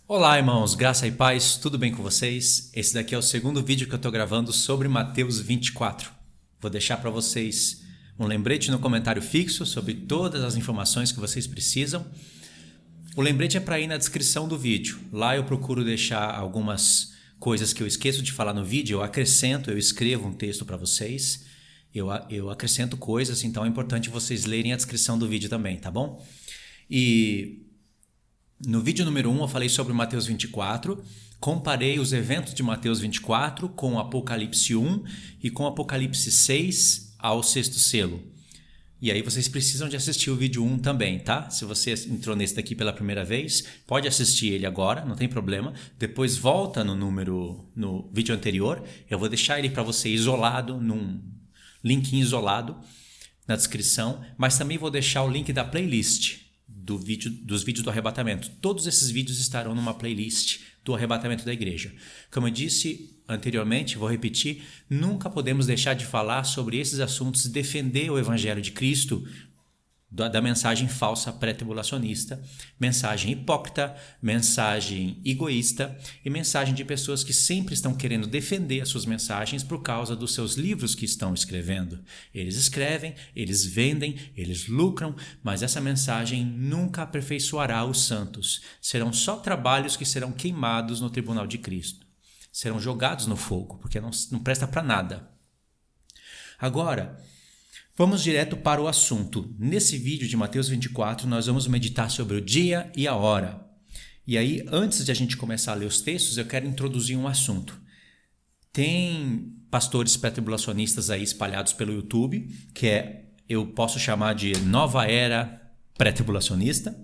Olá, irmãos, graça e paz, tudo bem com vocês? Esse daqui é o segundo vídeo que eu estou gravando sobre Mateus 24. Vou deixar para vocês um lembrete no comentário fixo sobre todas as informações que vocês precisam. O lembrete é para ir na descrição do vídeo. Lá eu procuro deixar algumas coisas que eu esqueço de falar no vídeo, eu acrescento, eu escrevo um texto para vocês. Eu acrescento coisas, então é importante vocês lerem a descrição do vídeo também, tá bom? E no vídeo número 1 eu falei sobre Mateus 24, comparei os eventos de Mateus 24 com Apocalipse 1 e com Apocalipse 6 ao sexto selo. E aí vocês precisam de assistir o vídeo 1 também, tá? Se você entrou nesse daqui pela primeira vez, pode assistir ele agora, não tem problema. Depois volta no vídeo anterior, eu vou deixar ele para você isolado, num linkinho isolado na descrição, mas também vou deixar o link da playlist dos vídeos do arrebatamento. Todos esses vídeos estarão numa playlist do arrebatamento da igreja. Como eu disse anteriormente, vou repetir, nunca podemos deixar de falar sobre esses assuntos e defender o evangelho de Cristo da mensagem falsa pré-tribulacionista, mensagem hipócrita, mensagem egoísta e mensagem de pessoas que sempre estão querendo defender as suas mensagens por causa dos seus livros que estão escrevendo. Eles escrevem, eles vendem, eles lucram, mas essa mensagem nunca aperfeiçoará os santos. Serão só trabalhos que serão queimados no tribunal de Cristo. Serão jogados no fogo, porque não presta para nada. Agora, vamos direto para o assunto. Nesse vídeo de Mateus 24, nós vamos meditar sobre o dia e a hora. E aí, antes de a gente começar a ler os textos, eu quero introduzir um assunto. Tem pastores pré-tribulacionistas aí espalhados pelo YouTube, eu posso chamar de nova era pré-tribulacionista,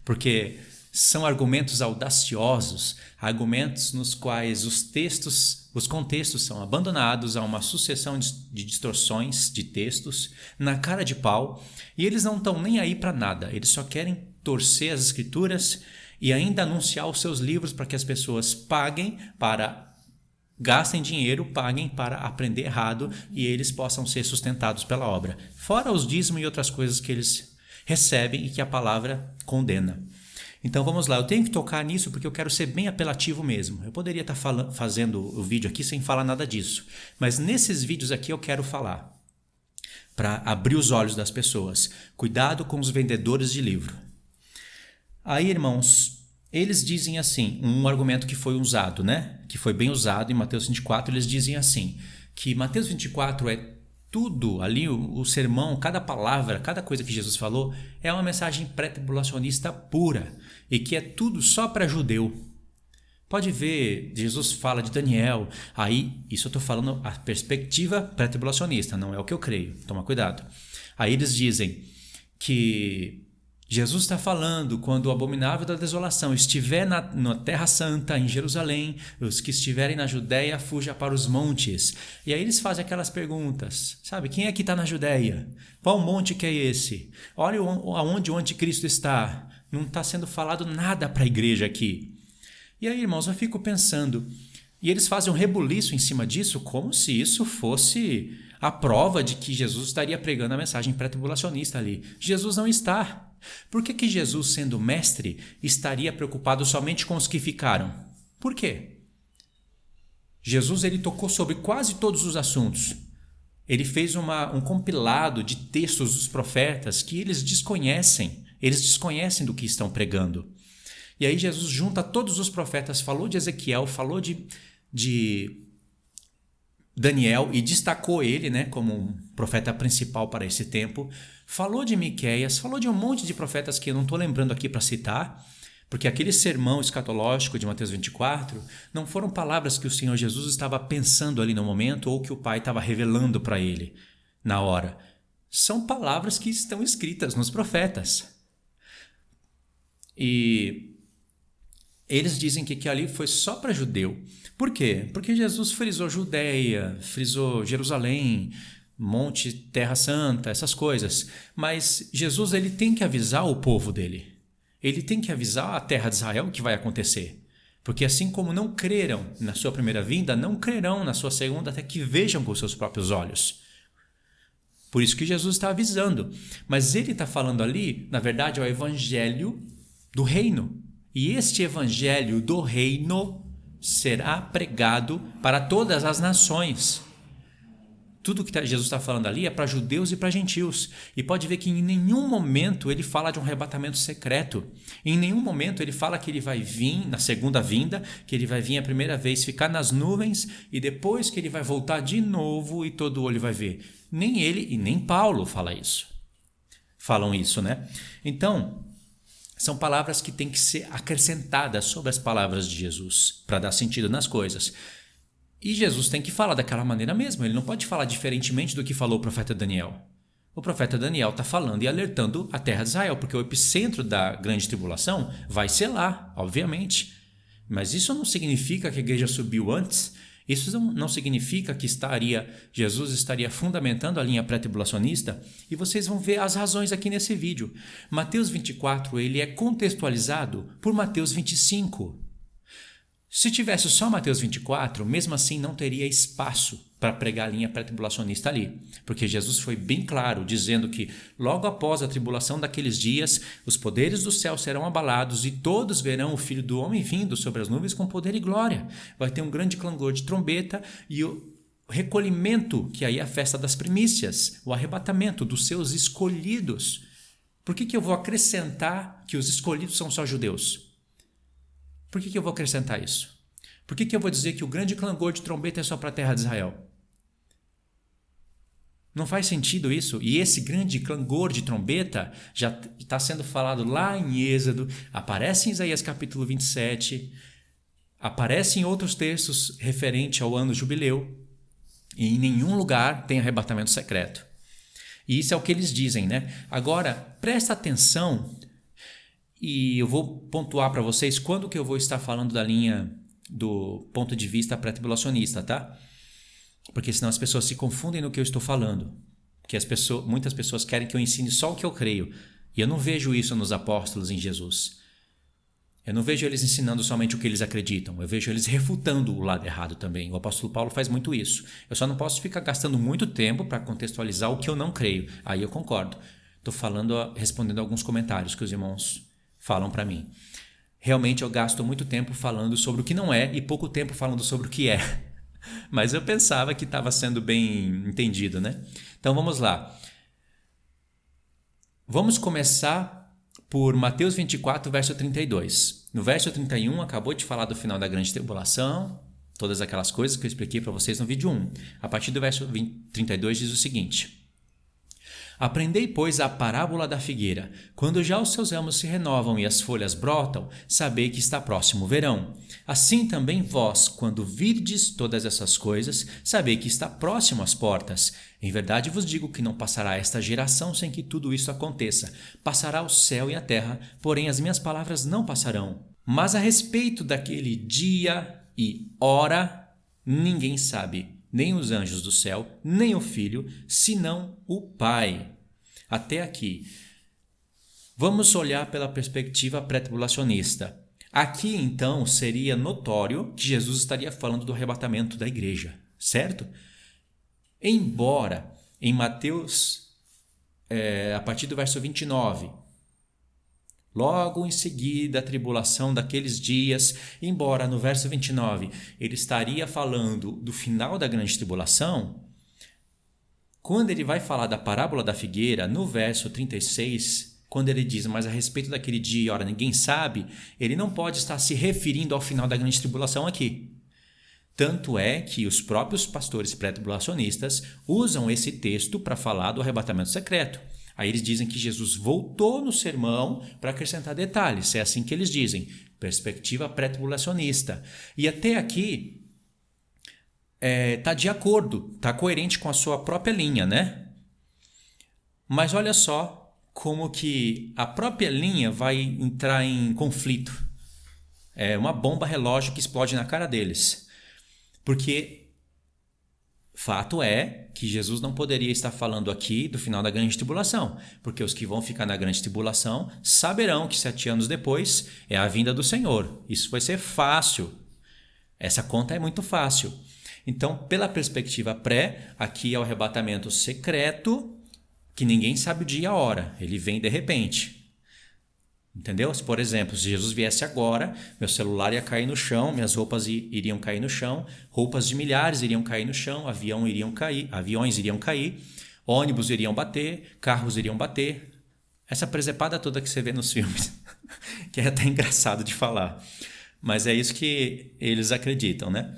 porque são argumentos audaciosos, argumentos nos quais os contextos são abandonados a uma sucessão de distorções de textos, na cara de pau, e eles não estão nem aí para nada, eles só querem torcer as escrituras e ainda anunciar os seus livros para que as pessoas gastem dinheiro, paguem para aprender errado e eles possam ser sustentados pela obra. Fora os dízimos e outras coisas que eles recebem e que a palavra condena. Então vamos lá, eu tenho que tocar nisso porque eu quero ser bem apelativo mesmo. Eu poderia estar fazendo o vídeo aqui sem falar nada disso, mas nesses vídeos aqui eu quero falar para abrir os olhos das pessoas. Cuidado com os vendedores de livro. Aí, irmãos, eles dizem assim, um argumento que foi usado, né? Que foi bem usado em Mateus 24, eles dizem assim, que Mateus 24 é tudo ali, o sermão, cada palavra, cada coisa que Jesus falou é uma mensagem pré-tribulacionista pura e que é tudo só para judeu. Pode ver, Jesus fala de Daniel, aí isso eu estou falando a perspectiva pré-tribulacionista, não é o que eu creio, toma cuidado. Aí eles dizem que Jesus está falando quando o abominável da desolação estiver na Terra Santa, em Jerusalém, os que estiverem na Judéia, fuja para os montes. E aí eles fazem aquelas perguntas, sabe, quem é que está na Judéia? Qual monte que é esse? Olha aonde o anticristo está. Não está sendo falado nada para a igreja aqui. E aí, irmãos, eu fico pensando, e eles fazem um rebuliço em cima disso, como se isso fosse a prova de que Jesus estaria pregando a mensagem pré-tribulacionista ali. Jesus não está. Por que Jesus, sendo mestre, estaria preocupado somente com os que ficaram? Por quê? Jesus ele tocou sobre quase todos os assuntos. Ele fez um compilado de textos dos profetas que eles desconhecem do que estão pregando. E aí Jesus junta todos os profetas, falou de Ezequiel, falou de Daniel e destacou ele, né, como um profeta principal para esse tempo. Falou de Miqueias, falou de um monte de profetas que eu não estou lembrando aqui para citar, porque aquele sermão escatológico de Mateus 24 não foram palavras que o Senhor Jesus estava pensando ali no momento ou que o Pai estava revelando para ele na hora. São palavras que estão escritas nos profetas. E eles dizem que ali foi só para judeu. Por quê? Porque Jesus frisou Judeia, frisou Jerusalém, Monte, Terra Santa, essas coisas. Mas Jesus ele tem que avisar o povo dele. Ele tem que avisar a terra de Israel o que vai acontecer. Porque assim como não creram na sua primeira vinda, não crerão na sua segunda até que vejam com seus próprios olhos. Por isso que Jesus está avisando. Mas ele está falando ali, na verdade, é o evangelho do reino. E este evangelho do reino será pregado para todas as nações. Tudo que Jesus está falando ali é para judeus e para gentios. E pode ver que em nenhum momento ele fala de um arrebatamento secreto. Em nenhum momento ele fala que ele vai vir na segunda vinda, que ele vai vir a primeira vez, ficar nas nuvens e depois que ele vai voltar de novo e todo olho vai ver. Nem ele e nem Paulo falam isso, né? Então, são palavras que têm que ser acrescentadas sobre as palavras de Jesus para dar sentido nas coisas. E Jesus tem que falar daquela maneira mesmo, ele não pode falar diferentemente do que falou o profeta Daniel. O profeta Daniel está falando e alertando a terra de Israel, porque o epicentro da grande tribulação vai ser lá, obviamente. Mas isso não significa que a igreja subiu antes, isso não significa que Jesus estaria fundamentando a linha pré-tribulacionista, e vocês vão ver as razões aqui nesse vídeo. Mateus 24 ele é contextualizado por Mateus 25. Se tivesse só Mateus 24, mesmo assim não teria espaço para pregar a linha pré-tribulacionista ali, porque Jesus foi bem claro, dizendo que logo após a tribulação daqueles dias, os poderes do céu serão abalados e todos verão o Filho do Homem vindo sobre as nuvens com poder e glória. Vai ter um grande clangor de trombeta e o recolhimento, que aí é a festa das primícias, o arrebatamento dos seus escolhidos. Por que eu vou acrescentar que os escolhidos são só judeus? Por que eu vou acrescentar isso? Por que eu vou dizer que o grande clangor de trombeta é só para a terra de Israel? Não faz sentido isso. E esse grande clangor de trombeta já está sendo falado lá em Êxodo, aparece em Isaías capítulo 27, aparece em outros textos referente ao ano jubileu, e em nenhum lugar tem arrebatamento secreto. E isso é o que eles dizem, né? Agora, presta atenção. E eu vou pontuar para vocês quando que eu vou estar falando da linha do ponto de vista pré-tribulacionista, tá? Porque senão as pessoas se confundem no que eu estou falando. Porque muitas pessoas querem que eu ensine só o que eu creio. E eu não vejo isso nos apóstolos em Jesus. Eu não vejo eles ensinando somente o que eles acreditam. Eu vejo eles refutando o lado errado também. O apóstolo Paulo faz muito isso. Eu só não posso ficar gastando muito tempo para contextualizar o que eu não creio. Aí eu concordo. Estou respondendo alguns comentários que os irmãos falam para mim. Realmente eu gasto muito tempo falando sobre o que não é e pouco tempo falando sobre o que é. Mas eu pensava que estava sendo bem entendido, né? Então vamos lá. Vamos começar por Mateus 24, verso 32. No verso 31, acabou de falar do final da grande tribulação, todas aquelas coisas que eu expliquei para vocês no vídeo 1. A partir do verso 32 diz o seguinte: Aprendei, pois, a parábola da figueira. Quando já os seus ramos se renovam e as folhas brotam, sabei que está próximo o verão. Assim também vós, quando virdes todas essas coisas, sabei que está próximo às portas. Em verdade vos digo que não passará esta geração sem que tudo isso aconteça. Passará o céu e a terra, porém as minhas palavras não passarão. Mas a respeito daquele dia e hora, ninguém sabe, nem os anjos do céu, nem o Filho, senão o Pai. Até aqui. Vamos olhar pela perspectiva pré-tribulacionista. Aqui, então, seria notório que Jesus estaria falando do arrebatamento da igreja, certo? Embora, em Mateus, a partir do verso 29, logo em seguida a tribulação daqueles dias, embora no verso 29 ele estaria falando do final da grande tribulação, quando ele vai falar da parábola da figueira, no verso 36, quando ele diz, mas a respeito daquele dia e hora ninguém sabe, ele não pode estar se referindo ao final da grande tribulação aqui. Tanto é que os próprios pastores pré-tribulacionistas usam esse texto para falar do arrebatamento secreto. Aí eles dizem que Jesus voltou no sermão para acrescentar detalhes. É assim que eles dizem. Perspectiva pré-tribulacionista. E até aqui está de acordo, está coerente com a sua própria linha, né? Mas olha só como que a própria linha vai entrar em conflito. É uma bomba relógio que explode na cara deles. Porque fato é que Jesus não poderia estar falando aqui do final da grande tribulação, porque os que vão ficar na grande tribulação saberão que 7 anos depois é a vinda do Senhor. Isso vai ser fácil. Essa conta é muito fácil. Então, pela perspectiva pré, aqui é o arrebatamento secreto, que ninguém sabe o dia e a hora. Ele vem de repente. Entendeu? Se, por exemplo, se Jesus viesse agora, meu celular ia cair no chão, minhas roupas iriam cair no chão, roupas de milhares iriam cair no chão, aviões iriam cair, ônibus iriam bater, carros iriam bater. Essa presepada toda que você vê nos filmes, que é até engraçado de falar. Mas é isso que eles acreditam, né?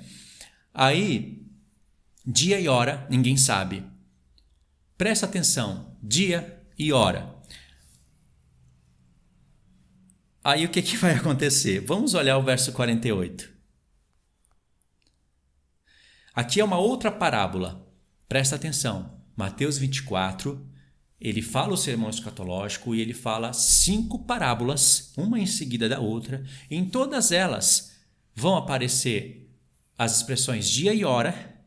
Aí, dia e hora, ninguém sabe. Presta atenção, dia e hora. Aí o que vai acontecer? Vamos olhar o verso 48. Aqui é uma outra parábola. Presta atenção. Mateus 24, ele fala o sermão escatológico e ele fala 5 parábolas, uma em seguida da outra. E em todas elas vão aparecer as expressões dia e hora.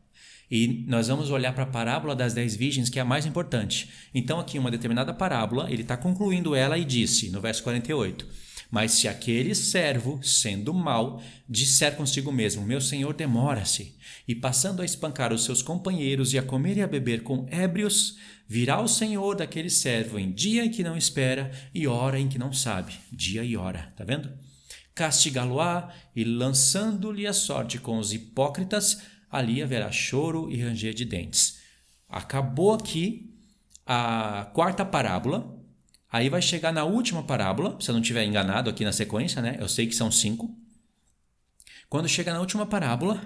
E nós vamos olhar para a parábola das 10 virgens, que é a mais importante. Então aqui uma determinada parábola, ele está concluindo ela e disse, no verso 48... Mas se aquele servo, sendo mau, disser consigo mesmo, meu senhor demora-se, e passando a espancar os seus companheiros e a comer e a beber com ébrios, virá o senhor daquele servo em dia em que não espera e hora em que não sabe. Dia e hora, tá vendo? Castigá-lo-á e lançando-lhe a sorte com os hipócritas, ali haverá choro e ranger de dentes. Acabou aqui a 4ª parábola. Aí vai chegar na última parábola, se eu não estiver enganado aqui na sequência, né? Eu sei que são 5. Quando chega na última parábola,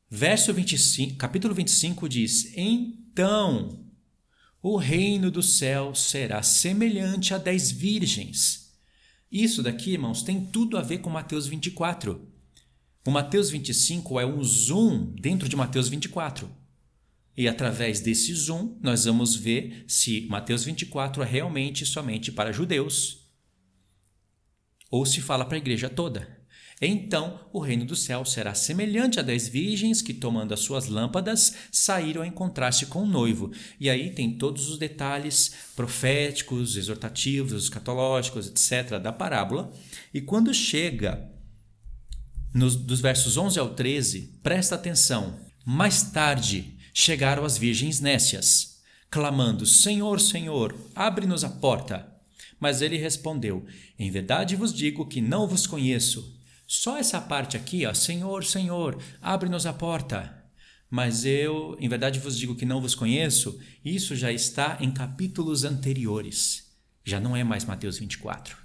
verso 25, capítulo 25 diz, então o reino do céu será semelhante a 10 virgens. Isso daqui, irmãos, tem tudo a ver com Mateus 24. O Mateus 25 é um zoom dentro de Mateus 24. E através desse zoom, nós vamos ver se Mateus 24 é realmente somente para judeus ou se fala para a igreja toda. Então, o reino do céu será semelhante a 10 virgens que, tomando as suas lâmpadas, saíram a encontrar-se com o noivo. E aí tem todos os detalhes proféticos, exortativos, escatológicos, etc. da parábola. E quando chega dos versos 11 ao 13, presta atenção. Mais tarde chegaram as virgens nécias, clamando, Senhor, Senhor, abre-nos a porta. Mas ele respondeu, em verdade vos digo que não vos conheço. Só essa parte aqui, ó, Senhor, Senhor, abre-nos a porta. Mas eu, em verdade vos digo que não vos conheço, isso já está em capítulos anteriores. Já não é mais Mateus 24.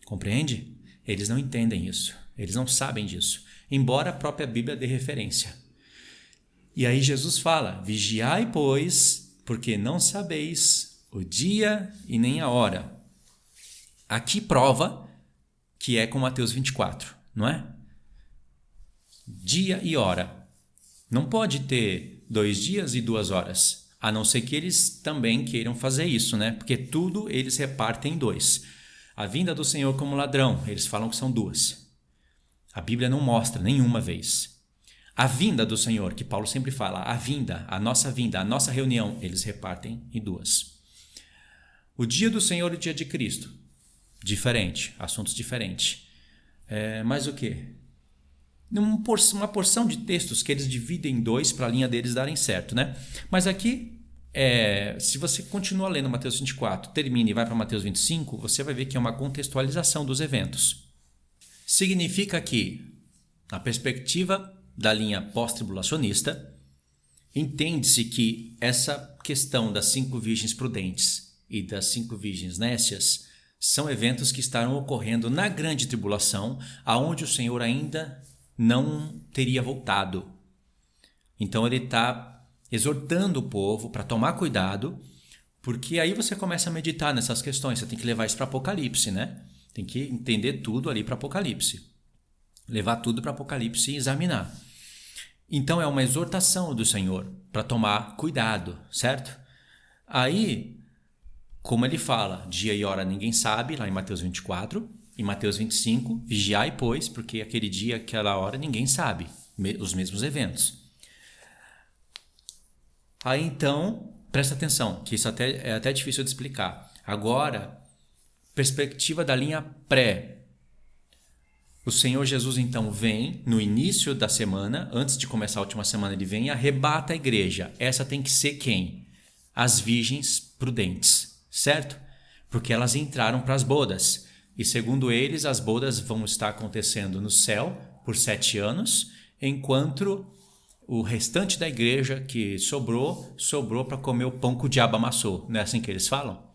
Compreende? Eles não entendem isso. Eles não sabem disso. Embora a própria Bíblia dê referência. E aí Jesus fala, vigiai, pois, porque não sabeis o dia e nem a hora. Aqui prova que é com Mateus 24, não é? Dia e hora. Não pode ter 2 dias e 2 horas, a não ser que eles também queiram fazer isso, né? Porque tudo eles repartem em 2. A vinda do Senhor como ladrão, eles falam que são 2. A Bíblia não mostra nenhuma vez. A vinda do Senhor, que Paulo sempre fala, a vinda, a nossa reunião, eles repartem em 2. O dia do Senhor e o dia de Cristo, diferente, assuntos diferentes. Mas o quê? Uma porção de textos que eles dividem em 2 para a linha deles darem certo, né? Mas aqui, se você continua lendo Mateus 24, termina e vai para Mateus 25, você vai ver que é uma contextualização dos eventos. Significa que, na perspectiva da linha pós-tribulacionista, entende-se que essa questão das 5 virgens prudentes e das 5 virgens nécias são eventos que estarão ocorrendo na grande tribulação, aonde o Senhor ainda não teria voltado. Então ele está exortando o povo para tomar cuidado, porque aí você começa a meditar nessas questões. Você tem que levar isso para Apocalipse, né? Tem que entender tudo ali para Apocalipse. Levar tudo para Apocalipse e examinar. Então é uma exortação do Senhor para tomar cuidado, certo? Aí, como ele fala, dia e hora ninguém sabe, lá em Mateus 24, em Mateus 25, vigiai, pois, porque aquele dia, aquela hora, ninguém sabe, os mesmos eventos. Aí então, presta atenção, que isso é até difícil de explicar. Agora, perspectiva da linha pré. O Senhor Jesus então vem no início da semana, antes de começar a última semana, ele vem e arrebata a igreja. Essa tem que ser quem? As virgens prudentes, certo? porque elas entraram para as bodas. E segundo eles, as bodas vão estar acontecendo no céu por 7 anos, enquanto o restante da igreja que sobrou para comer o pão que o diabo amassou. Não é assim que eles falam?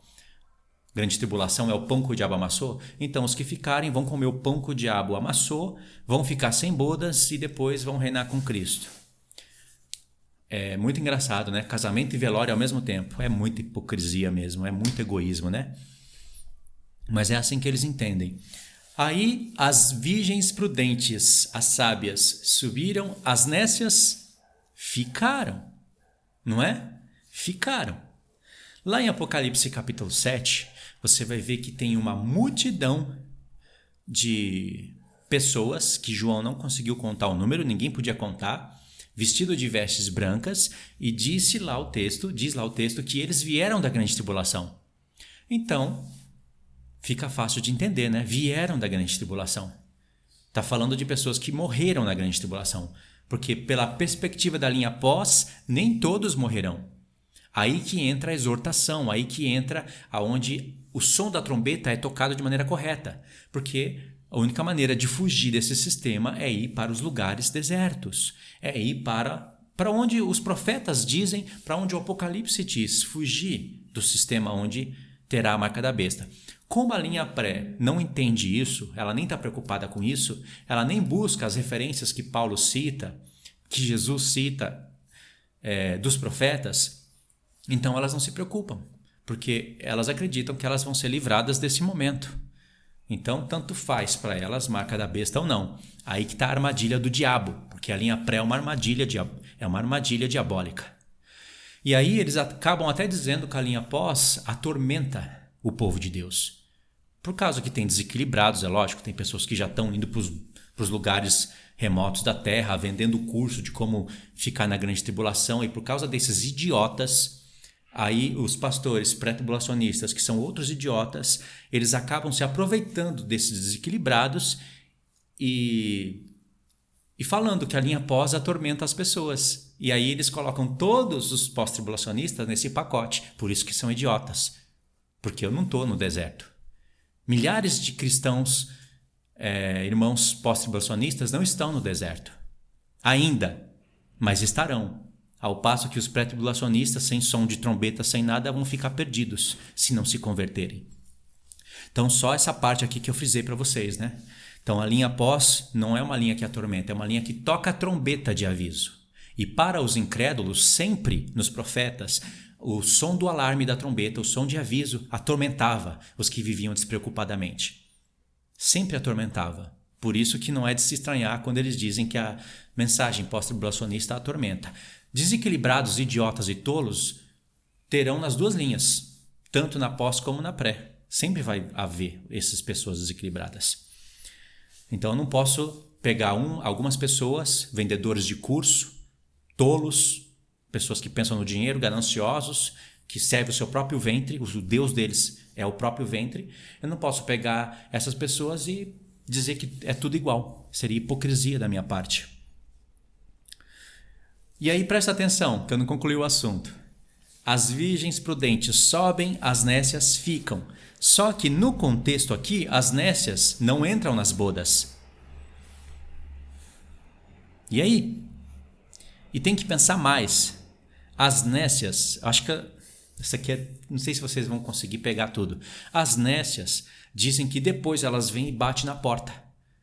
Grande tribulação é o pão que o diabo amassou? Então os que ficarem vão comer o pão que o diabo amassou, vão ficar sem bodas e depois vão reinar com Cristo. É muito engraçado, né? Casamento e velório ao mesmo tempo. É muita hipocrisia mesmo, é muito egoísmo, né? Mas é assim que eles entendem. Aí as virgens prudentes, as sábias, subiram, as nécias ficaram, não é? Ficaram. Lá em Apocalipse capítulo 7, você vai ver que tem uma multidão de pessoas que João não conseguiu contar o número, ninguém podia contar, vestido de vestes brancas, e diz lá o texto que eles vieram da grande tribulação. Então, fica fácil de entender, né? Vieram da grande tribulação. Está falando de pessoas que morreram na grande tribulação, porque pela perspectiva da linha pós, nem todos morrerão. Aí que entra a exortação, aí que entra aonde o som da trombeta é tocado de maneira correta, porque a única maneira de fugir desse sistema é ir para os lugares desertos, é ir para onde os profetas dizem, para onde o Apocalipse diz, fugir do sistema onde terá a marca da besta. Como a linha pré não entende isso, ela nem está preocupada com isso, ela nem busca as referências que Paulo cita, que Jesus cita dos profetas, então elas não se preocupam, porque elas acreditam que elas vão ser livradas desse momento. Então, tanto faz para elas marca da besta ou não. Aí que está a armadilha do diabo, porque a linha pré é uma armadilha diabólica. E aí eles acabam até dizendo que a linha pós atormenta o povo de Deus. Por causa que tem desequilibrados, é lógico, tem pessoas que já estão indo para os lugares remotos da terra, vendendo o curso de como ficar na grande tribulação, e por causa desses idiotas, aí os pastores pré-tribulacionistas, que são outros idiotas, eles acabam se aproveitando desses desequilibrados e falando que a linha pós atormenta as pessoas. E aí eles colocam todos os pós-tribulacionistas nesse pacote, por isso que são idiotas. Porque eu não estou no deserto. Milhares de cristãos, irmãos pós-tribulacionistas, não estão no deserto. Ainda, mas estarão. Ao passo que os pré-tribulacionistas, sem som de trombeta, sem nada, vão ficar perdidos se não se converterem. Então, só essa parte aqui que eu frisei para vocês, né? Então, a linha pós não é uma linha que atormenta, é uma linha que toca a trombeta de aviso. E para os incrédulos, sempre nos profetas, o som do alarme da trombeta, o som de aviso, atormentava os que viviam despreocupadamente. Sempre atormentava. Por isso que não é de se estranhar quando eles dizem que a mensagem pós-tribulacionista atormenta. Desequilibrados, idiotas e tolos terão nas duas linhas, tanto na pós como na pré. Sempre vai haver essas pessoas desequilibradas. Então eu não posso pegar algumas pessoas, vendedores de curso, tolos, pessoas que pensam no dinheiro, gananciosos, que servem o seu próprio ventre, o Deus deles é o próprio ventre. Eu não posso pegar essas pessoas e dizer que é tudo igual. Seria hipocrisia da minha parte. E aí presta atenção, que eu não concluí o assunto. As virgens prudentes sobem, as nécias ficam. Só que no contexto aqui, as nécias não entram nas bodas. E aí? E tem que pensar mais. As nécias, acho que isso aqui não sei se vocês vão conseguir pegar tudo. As nécias dizem que depois elas vêm e batem na porta.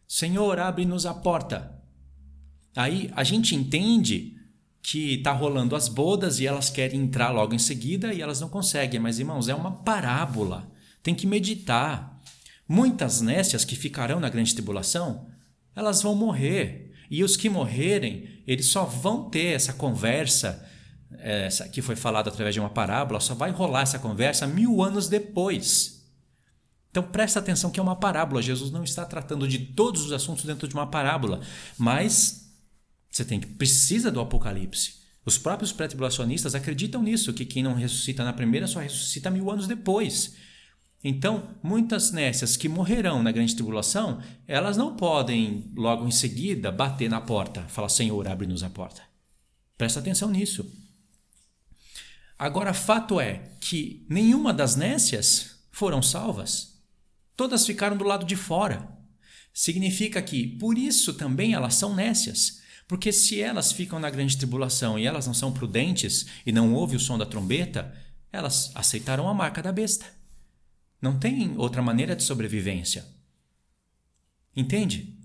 Senhor, abre-nos a porta. Aí a gente entende que está rolando as bodas e elas querem entrar logo em seguida e elas não conseguem. Mas, irmãos, é uma parábola. Tem que meditar. Muitas nécias que ficarão na grande tribulação, elas vão morrer. E os que morrerem, eles só vão ter essa conversa, essa que foi falada através de uma parábola, só vai rolar essa conversa 1000 anos depois. Então presta atenção que é uma parábola. Jesus não está tratando de todos os assuntos dentro de uma parábola, mas você precisa do Apocalipse. Os próprios pré-tribulacionistas acreditam nisso, que quem não ressuscita na primeira só ressuscita 1000 anos depois. Então, muitas nécias que morrerão na grande tribulação, elas não podem logo em seguida bater na porta, falar, Senhor, abre-nos a porta. Presta atenção nisso. Agora, fato é que nenhuma das nécias foram salvas. Todas ficaram do lado de fora. Significa que, por isso também elas são nécias. Porque se elas ficam na grande tribulação e elas não são prudentes e não ouvem o som da trombeta, elas aceitarão a marca da besta. Não tem outra maneira de sobrevivência. Entende?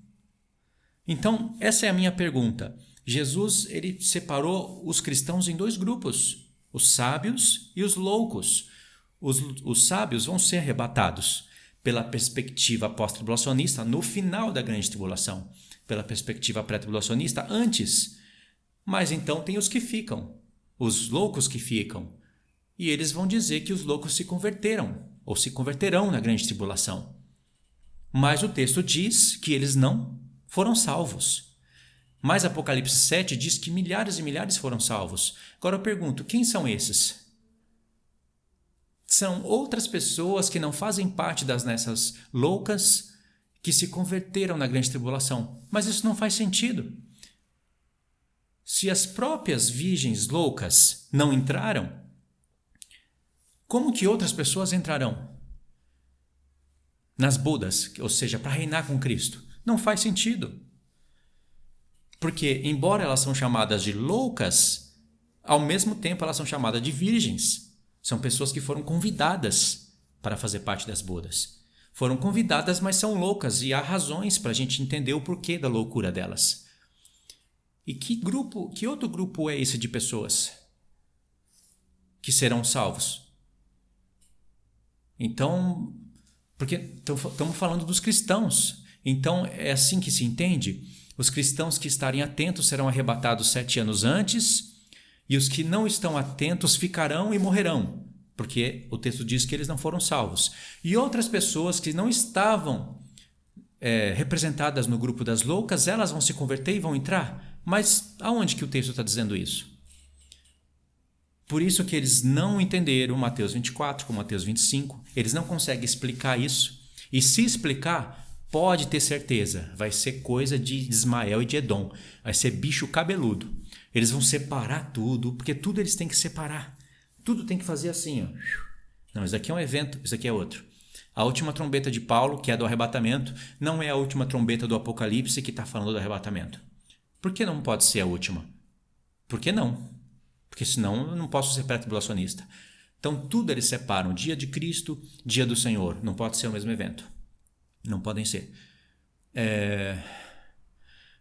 Então, essa é a minha pergunta. Jesus, ele separou os cristãos em dois grupos, os sábios e os loucos. Os sábios vão ser arrebatados pela perspectiva pós-tribulacionista no final da grande tribulação, pela perspectiva pré-tribulacionista antes. Mas então tem os que ficam, os loucos que ficam. E eles vão dizer que os loucos se converteram, ou se converterão na grande tribulação. Mas o texto diz que eles não foram salvos. Mas Apocalipse 7 diz que milhares e milhares foram salvos. Agora eu pergunto, quem são esses? São outras pessoas que não fazem parte dessas loucas que se converteram na grande tribulação. Mas isso não faz sentido. Se as próprias virgens loucas não entraram, como que outras pessoas entrarão nas bodas, ou seja, para reinar com Cristo? Não faz sentido. Porque, embora elas são chamadas de loucas, ao mesmo tempo elas são chamadas de virgens. São pessoas que foram convidadas para fazer parte das bodas. Foram convidadas, mas são loucas, e há razões para a gente entender o porquê da loucura delas. E que outro grupo é esse de pessoas que serão salvos? Então, porque estamos falando dos cristãos. Então, é assim que se entende? Os cristãos que estarem atentos serão arrebatados 7 anos antes, e os que não estão atentos ficarão e morrerão, porque o texto diz que eles não foram salvos. E outras pessoas que não estavam representadas no grupo das loucas, elas vão se converter e vão entrar. Mas aonde que o texto está dizendo isso? Por isso que eles não entenderam Mateus 24 com Mateus 25. Eles não conseguem explicar isso. E se explicar, pode ter certeza, vai ser coisa de Ismael e de Edom. Vai ser bicho cabeludo. Eles vão separar tudo, porque tudo eles têm que separar. Tudo tem que fazer assim, ó. Não, isso aqui é um evento, isso aqui é outro. A última trombeta de Paulo, que é do arrebatamento, não é a última trombeta do Apocalipse que está falando do arrebatamento. Por que não pode ser a última? Por que não? Porque senão eu não posso ser pré-tribulacionista. Então tudo eles separam. Dia de Cristo, dia do Senhor. Não pode ser o mesmo evento. Não podem ser.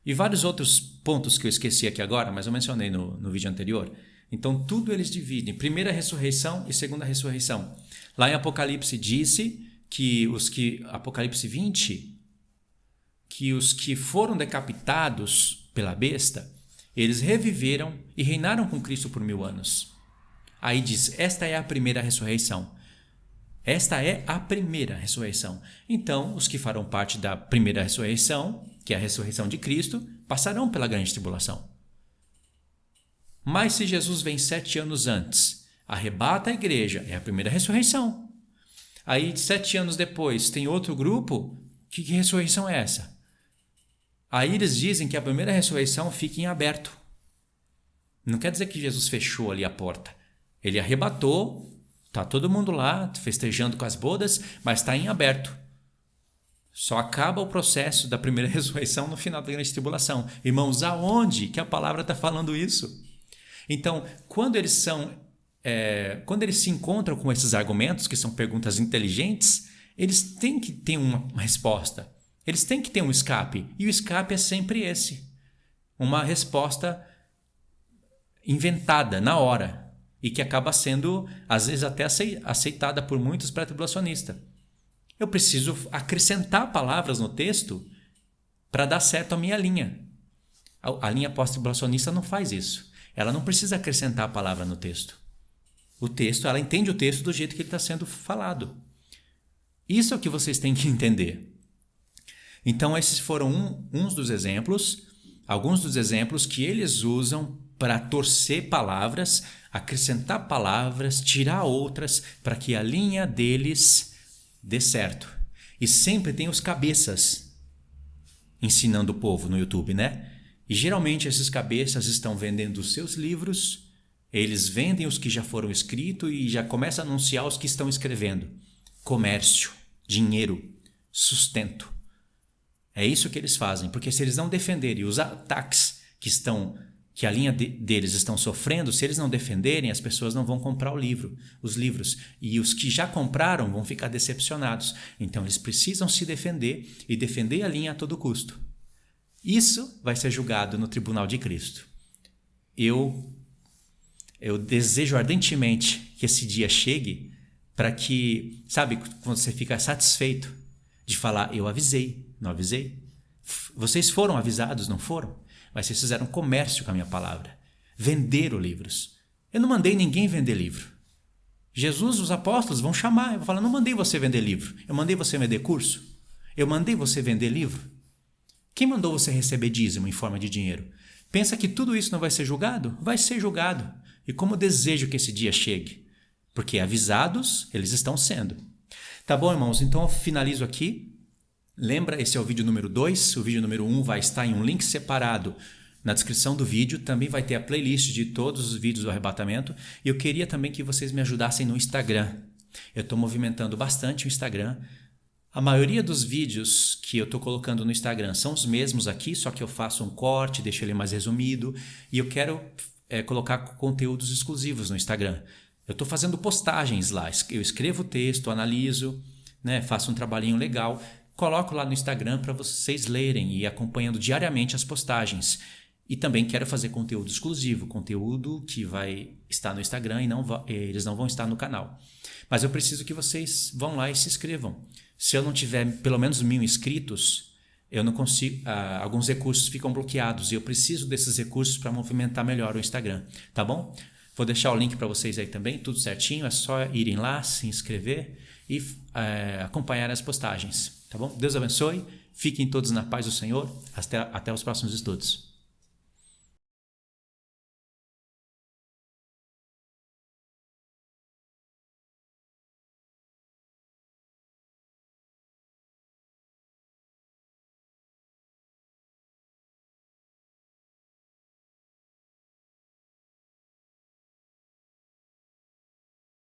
E vários outros pontos que eu esqueci aqui agora, mas eu mencionei no vídeo anterior. Então tudo eles dividem. Primeira ressurreição e segunda ressurreição. Lá em Apocalipse disse que Apocalipse 20, que os que foram decapitados pela besta, eles reviveram e reinaram com Cristo por 1000 anos. Aí diz, esta é a primeira ressurreição. Esta é a primeira ressurreição. Então, os que farão parte da primeira ressurreição, que é a ressurreição de Cristo, passarão pela grande tribulação. Mas se Jesus vem 7 anos antes, arrebata a igreja, é a primeira ressurreição. Aí, 7 anos depois, tem outro grupo, que ressurreição é essa? Aí eles dizem que a primeira ressurreição fica em aberto. Não quer dizer que Jesus fechou ali a porta. Ele arrebatou, está todo mundo lá festejando com as bodas, mas está em aberto. Só acaba o processo da primeira ressurreição no final da grande tribulação. Irmãos, aonde que a palavra está falando isso? Então, quando eles se encontram com esses argumentos, que são perguntas inteligentes, eles têm que ter uma resposta. Eles têm que ter um escape. E o escape é sempre esse. Uma resposta inventada na hora. E que acaba sendo, às vezes, até aceitada por muitos pré-tribulacionistas. Eu preciso acrescentar palavras no texto para dar certo a minha linha. A linha pós-tribulacionista não faz isso. Ela não precisa acrescentar a palavra no texto. O texto, ela entende o texto do jeito que ele está sendo falado. Isso é o que vocês têm que entender. Então, esses foram alguns dos exemplos que eles usam para torcer palavras, acrescentar palavras, tirar outras, para que a linha deles dê certo. E sempre tem os cabeças ensinando o povo no YouTube, né? E geralmente esses cabeças estão vendendo os seus livros, eles vendem os que já foram escritos e já começam a anunciar os que estão escrevendo. comércio, dinheiro, sustento. É isso que eles fazem, porque se eles não defenderem os ataques que a linha deles estão sofrendo, se eles não defenderem, as pessoas não vão comprar os livros. E os que já compraram vão ficar decepcionados. Então eles precisam se defender e defender a linha a todo custo. Isso vai ser julgado no tribunal de Cristo. Eu desejo ardentemente que esse dia chegue para que, sabe, quando você fica satisfeito de falar, eu avisei, não avisei? Vocês foram avisados, não foram? Mas vocês fizeram comércio com a minha palavra. Venderam livros. Eu não mandei ninguém vender livro. Jesus, os apóstolos vão chamar. Eu vou falar, não mandei você vender livro. Eu mandei você vender curso. Eu mandei você vender livro. Quem mandou você receber dízimo em forma de dinheiro? Pensa que tudo isso não vai ser julgado? Vai ser julgado. E como eu desejo que esse dia chegue. Porque avisados, eles estão sendo. Tá bom, irmãos? Então eu finalizo aqui. Lembra, esse é o vídeo número 2, o vídeo número 1 vai estar em um link separado na descrição do vídeo, também vai ter a playlist de todos os vídeos do arrebatamento, e eu queria também que vocês me ajudassem no Instagram. Eu estou movimentando bastante o Instagram, a maioria dos vídeos que eu estou colocando no Instagram são os mesmos aqui, só que eu faço um corte, deixo ele mais resumido, e eu quero colocar conteúdos exclusivos no Instagram. Eu estou fazendo postagens lá, eu escrevo o texto, analiso, né, faço um trabalhinho legal, coloco lá no Instagram para vocês lerem e ir acompanhando diariamente as postagens. E também quero fazer conteúdo exclusivo, conteúdo que vai estar no Instagram e eles não vão estar no canal. Mas eu preciso que vocês vão lá e se inscrevam. Se eu não tiver pelo menos 1000 inscritos, eu não consigo, alguns recursos ficam bloqueados e eu preciso desses recursos para movimentar melhor o Instagram, tá bom? Vou deixar o link para vocês aí também, tudo certinho, é só irem lá, se inscrever e acompanhar as postagens. Tá bom? Deus abençoe, fiquem todos na paz do Senhor, até os próximos estudos.